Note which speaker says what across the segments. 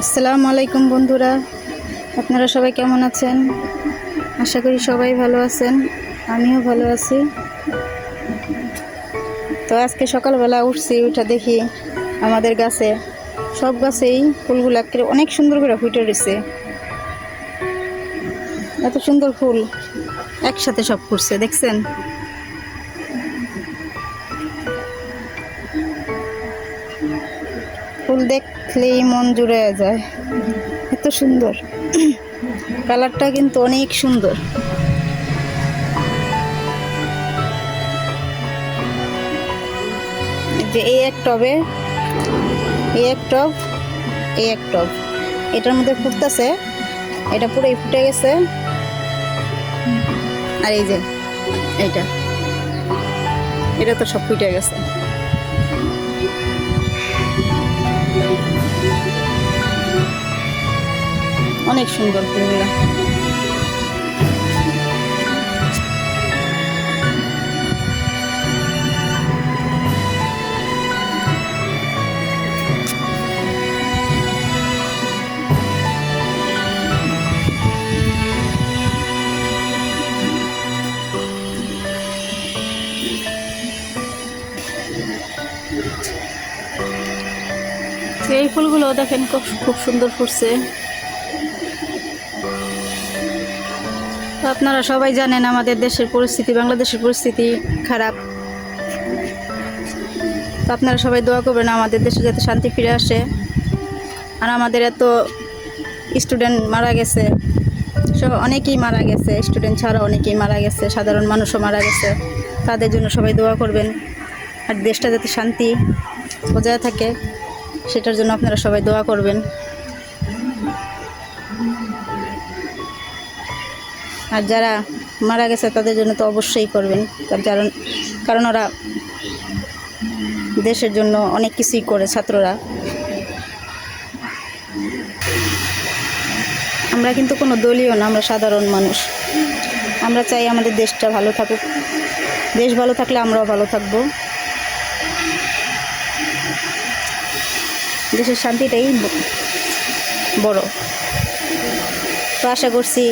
Speaker 1: আসসালামু আলাইকুম বন্ধুরা, আপনারা সবাই কেমন আছেন? আশা করি সবাই ভালো আছেন, আমিও ভালো আছি। তো আজকে সকালবেলা উঠছি, উঠে দেখি আমাদের গাছে, সব গাছেই ফুলগুলো অনেক সুন্দর করে ফুটে রয়েছে। এত সুন্দর ফুল একসাথে সব ফুটছে, দেখছেন? ফুল দেখলেই মন জুড়ে যায়, এত সুন্দর। কালারটা কিন্তু অনেক সুন্দর। যে এই এক টবে, এই এক টব, এই এক টব, এটার মধ্যে ফুটতেছে, এটা পুরোই ফুটে গেছে। আর এই যে এইটা, এটা তো সব ফুটে গেছে। অনেক সুন্দর ফুলগুলা। এই ফুলগুলো দেখেন খুব খুব সুন্দর ফুটছে। তো আপনারা সবাই জানেন আমাদের দেশের পরিস্থিতি, বাংলাদেশের পরিস্থিতি খারাপ। তো আপনারা সবাই দোয়া করবেন আমাদের দেশে যাতে শান্তি ফিরে আসে। আর আমাদের এত স্টুডেন্ট মারা গেছে, অনেকেই মারা গেছে, স্টুডেন্ট ছাড়া অনেকেই মারা গেছে, সাধারণ মানুষও মারা গেছে। তাদের জন্য সবাই দোয়া করবেন। আর দেশটা যাতে শান্তি বজায় থাকে সেটার জন্য আপনারা সবাই দোয়া করবেন। আর যারা মারা গেছে তাদের জন্য তো অবশ্যই করবেন, কারণ ওরা দেশের জন্য অনেক কিছুই করে, ছাত্ররা। আমরা কিন্তু কোনো দলীয় না, আমরা সাধারণ মানুষ। আমরা চাই আমাদের দেশটা ভালো থাকুক, দেশ ভালো থাকলে আমরাও ভালো থাকবো। দেশের শান্তিটাই বড়। তো আশা করছি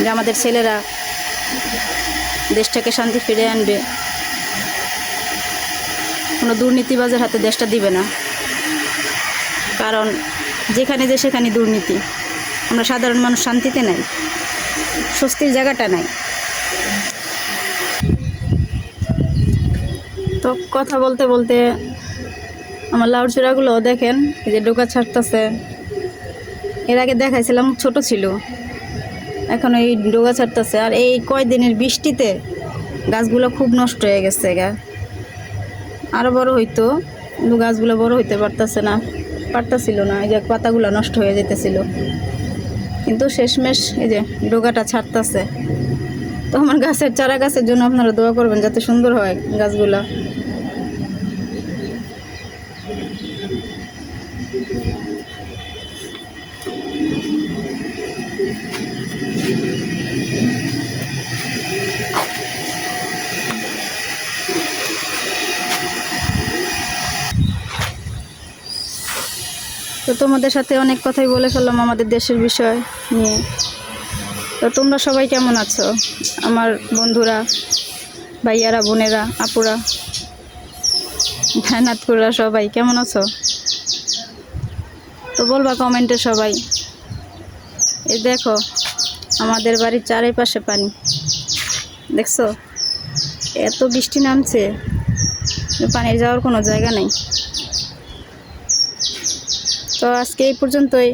Speaker 1: যে আমাদের ছেলেরা দেশটাকে শান্তি ফিরে আনবে, কোনো দুর্নীতিবাজের হাতে দেশটা দিবে না। কারণ যেখানে যে সেখানে দুর্নীতি, আমরা সাধারণ মানুষ শান্তিতে নাই, স্বস্তির জায়গাটা নাই। তো কথা বলতে বলতে আমার লাউর চূড়াগুলো দেখেন, এই যে ডোকা ছাড়তেছে। এর আগে দেখাইছিলাম ছোট ছিল, এখন এই ডোকা ছাড়তেছে। আর এই কয়দিনের বৃষ্টিতে গাছগুলো খুব নষ্ট হয়ে গেছে। আরও বড় হইতো, কিন্তু গাছগুলো বড় হইতে পারতাছিল না। এই যে পাতাগুলো নষ্ট হয়ে যেতেছিল, কিন্তু শেষমেশ এই যে ডোকাটা ছাড়তেছে। তো আমার গাছের চারা গাছের জন্য আপনারা দোয়া করবেন যাতে সুন্দর হয় গাছগুলা। তো তোমাদের সাথে অনেক কথাই বলে ফেললাম আমাদের দেশের বিষয় নিয়ে। তো তোমরা সবাই কেমন আছো, আমার বন্ধুরা, ভাইয়ারা, বোনেরা, আপুরা, নাতকুরা, সবাই কেমন আছো? তো বলবা কমেন্টে সবাই। এই দেখো আমাদের বাড়ির চারিপাশে পানি, দেখছো? এত বৃষ্টি নামছে, পানি যাওয়ার কোনো জায়গা নেই। তো আজকে এই পর্যন্তই।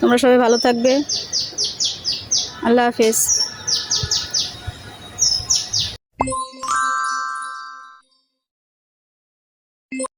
Speaker 1: তোমরা সবাই ভালো থাকবে। আল্লাহ হাফেজ।